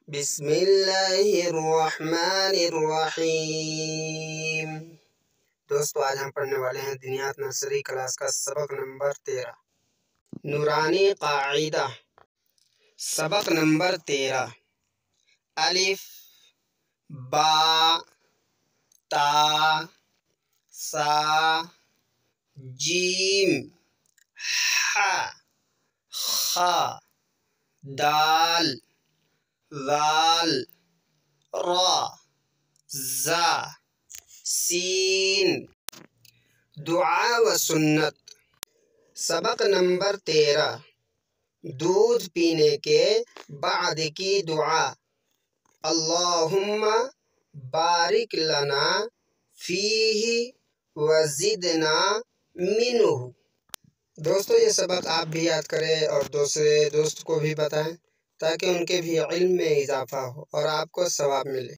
بسم اللہ الرحمن الرحیم۔ دوستو آج ہم پڑھنے والے ہیں دنیات نرسری کلاس کا سبق نمبر 13 نورانی قاعدہ۔ سبق نمبر 13 الف با تا سا جیم ح خ دال ذال را زا سین۔ دعا و سنت۔ سبق نمبر 13 دودھ پینے کے بعد کی دعا۔ اللہم بارک لنا فیہ وزدنا منہ۔ دوستو یہ سبق آپ بھی یاد کریں اور دوسرے دوست کو بھی بتائیں تاکہ ان کے بھی علم میں اضافہ ہو اور آپ کو ثواب ملے۔